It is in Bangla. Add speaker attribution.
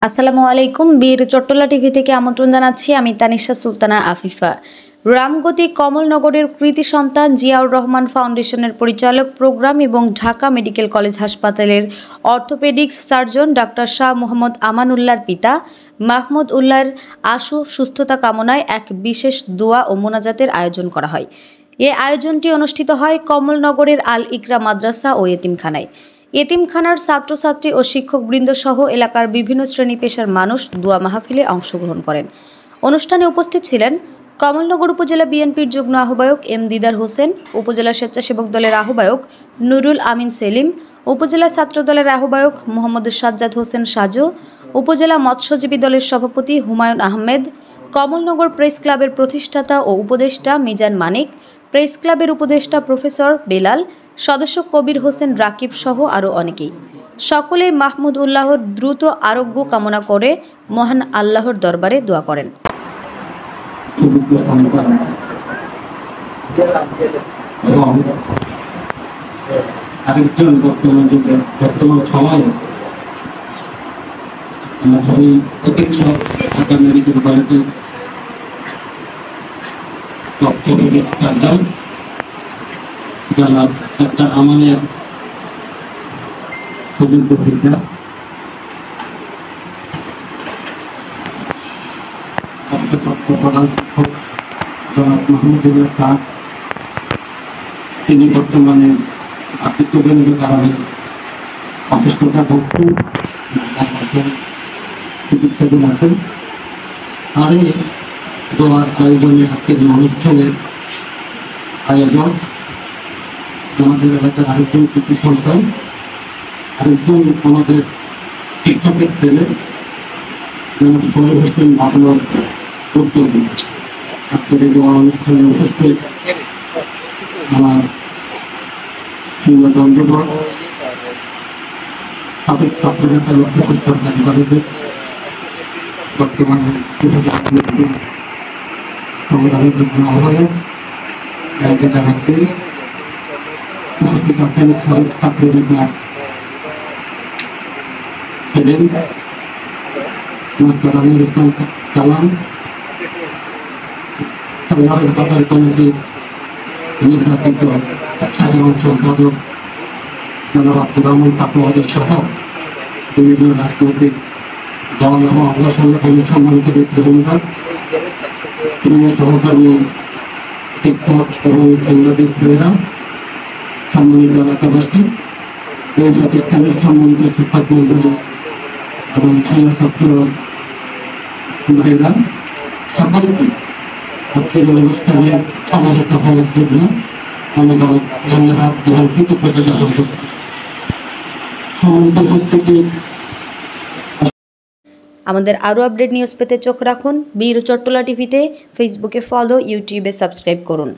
Speaker 1: আসসালামু আলাইকুম। বীর চট্টলা টিভি থেকে আমন্ত্রণ জানাচ্ছি আমি তানিশা সুলতানা আফিফা। রামগতি কমলনগরের কৃতি সন্তান জিয়াউর রহমান ফাউন্ডেশনের পরিচালক প্রোগ্রাম এবং ঢাকা মেডিকেল কলেজ হাসপাতালের অর্থোপেডিক্স সার্জন ডাক্তার শাহ মোহাম্মদ আমানুল্লাহর পিতা মাহমুদ উল্লাহর আশু সুস্থতা কামনায় এক বিশেষ দোয়া ও মোনাজাতের আয়োজন করা হয়। এ আয়োজনটি অনুষ্ঠিত হয় কমলনগরের আল ইকরা মাদ্রাসা ও এতিমখানায়। এতিমখানার ছাত্রছাত্রী ও শিক্ষকবৃন্দ সহ এলাকার বিভিন্ন শ্রেণী পেশার মানুষ দোয়া মাহফিলে অংশগ্রহণ করেন। অনুষ্ঠানে উপস্থিত ছিলেন কমলনগর উপজেলা বিএনপির যুগ্ম আহ্বায়ক এম দিদার হোসেন, উপজেলা স্বেচ্ছাসেবক দলের আহ্বায়ক নুরুল আমিন সেলিম, উপজেলা ছাত্র দলের আহ্বায়ক মোহাম্মদ সাজ্জাদ হোসেন সাজু, উপজেলা মৎস্যজীবী দলের সভাপতি হুমায়ুন আহমেদ, কমলনগর প্রেস ক্লাবের প্রতিষ্ঠাতা ও উপদেষ্টা মিজান মানিক, প্রেস ক্লাবের উপদেষ্টা প্রফেসর বেলাল, সদস্য কবির হোসেন রাকিব সহ আরও অনেকেই। সকলেই মাহমুদ উল্লাহর দ্রুত আরোগ্য কামনা করে মহান আল্লাহর দরবারে দোয়া করেন।
Speaker 2: যারা একটা আমাদের সুযোগ্য পিতা মাহমুদুল্লাহ শাহ, তিনি বর্তমানে আর্থিকজনিত কারণে অসুস্থতা ভুগছেন, চিকিৎসাধীন আছেন। আর এই দোয়ার আয়োজনে আজকের অনুষ্ঠানের আয়োজন আমাদের এলাকার আরেকজন কৃতি সন্তান, আরেকজন আমাদের শিক্ষকের ছেলে শহীদ হোসেন আপনার উদ্যোগী। আজকের এই অনুষ্ঠানে উপস্থিত আমার প্রিয় বন্ধুগণ, সাবেক ছাত্রনেতা লক্ষ্মীপুর সরকারি কলেজের বর্তমানে সংগ্রামের যুগ্ম আহ্বায়ক জানাচ্ছি, উপস্থিত আছেন সাবেক ছাত্রনেতা ছিলেন মাস্টার আমির ইসলাম কালাম, সংগ্রামের বাজার কমিটির নির্বাচিত সাধারণ সম্পাদক জনাব আব্দুর রহমান পাটোয়ারি সহ বিভিন্ন রাজনৈতিক দল এবং অঙ্গ সংগঠনের সম্মানিত ব্যক্তিবৃন্দ, প্রিয় সহকারী শিক্ষক এবং সাংবাদিক ভাইয়েরা, সম্মানিত এলাকাবাসী, এই প্রতিষ্ঠানের সম্মানিত শিক্ষক মন্ডলী এবং ছাত্র ভাইয়েরা, সকলকে আজকের অনুষ্ঠানে সমবেত হওয়ার জন্য আমি ধন্যবাদ এবং কৃতজ্ঞতা জ্ঞাপন করছি। সম্মানিত উপস্থিতি,
Speaker 1: আমাদের আরও আপডেট নিউজ পেতে চোখ রাখুন বীর চট্টলা টিভিতে। ফেসবুকে ফলো, ইউটিউবে সাবস্ক্রাইব করুন।